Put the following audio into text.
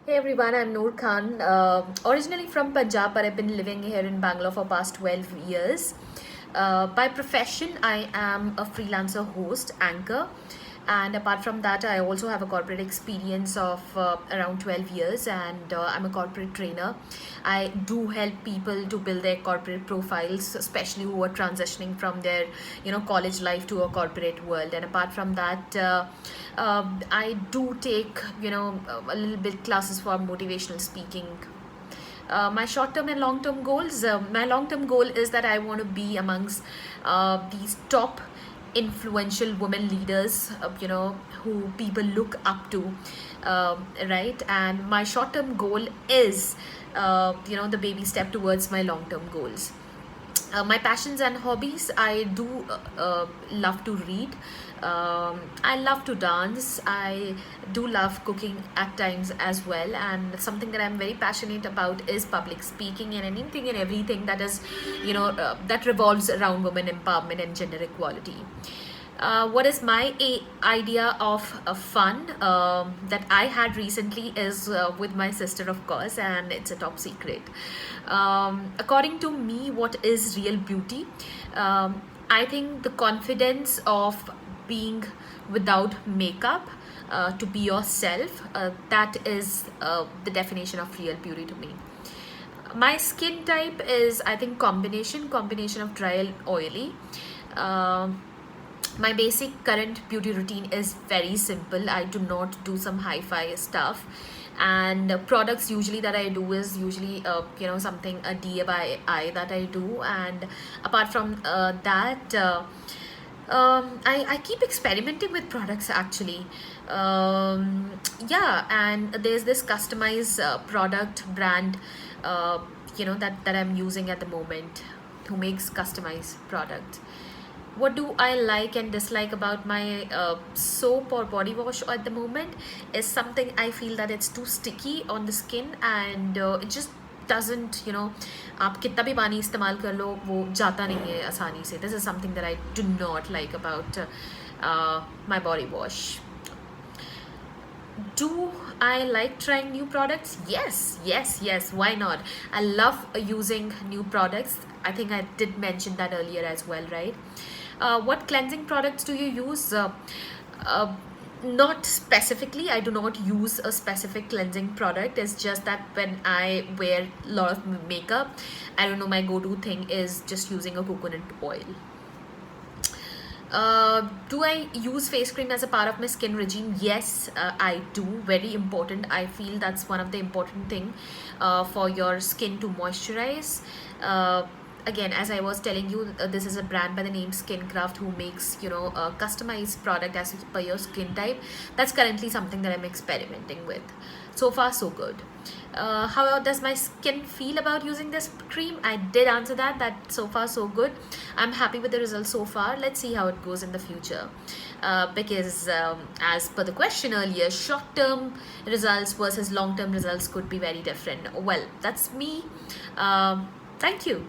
Hey everyone, I'm Noor Khan. Originally from Punjab, but I've been living here in Bangalore for past 12 years. By profession, I am a freelancer host, anchor, and apart from that, I also have a corporate experience of around 12 years, and I'm a corporate trainer. I do help people to build their corporate profiles, especially who are transitioning from their, college life to a corporate world. And apart from that, I do take, a little bit classes for motivational speaking. My short term and long term goals. My long term goal is that I want to be amongst these top influential women leaders, who people look up to, right? And my short term goal is, the baby step towards my long term goals. My passions and hobbies, I do love to read. I love to dance. I do love cooking at times as well. And something that I'm very passionate about is public speaking and anything and everything that is, that revolves around women empowerment and gender equality. What is my idea of fun that I had recently is with my sister, of course, and it's a top secret. According to me, what is real beauty? I think the confidence of being without makeup, to be yourself, that is the definition of real beauty to me. My skin type is, I think, combination of dry and oily. Um my basic current beauty routine is very simple. I do not do some hi-fi stuff, and products usually that I do is usually something a DIY that I do. And apart from that, I keep experimenting with products actually. Yeah, and there's this customized product brand, that I'm using at the moment, who makes customized product. What do I like and dislike about my soap or body wash at the moment is something I feel that it's too sticky on the skin, and it just doesn't, आप कितना भी पानी इस्तेमाल कर लो वो जाता नहीं है आसानी से. This is something that I do not like about my body wash. Do I like trying new products? Yes, yes, yes. Why not? I love using new products. I think I did mention that earlier as well, right? What cleansing products do you use? Uh, Not specifically. I do not use a specific cleansing product. It's just that when I wear a lot of makeup, I don't know, my go-to thing is just using a coconut oil. Do I use face cream as a part of my skin regime? Yes, I do. Very important. I feel that's one of the important thing for your skin to moisturize. Again, as I was telling you, this is a brand by the name Skincraft who makes, a customized product as per your skin type. That's currently something that I'm experimenting with. So far, so good. How does my skin feel about using this cream? I did answer that. That so far so good. I'm happy with the results so far. Let's see how it goes in the future. Because as per the question earlier, short-term results versus long-term results could be very different. Well, that's me. Thank you.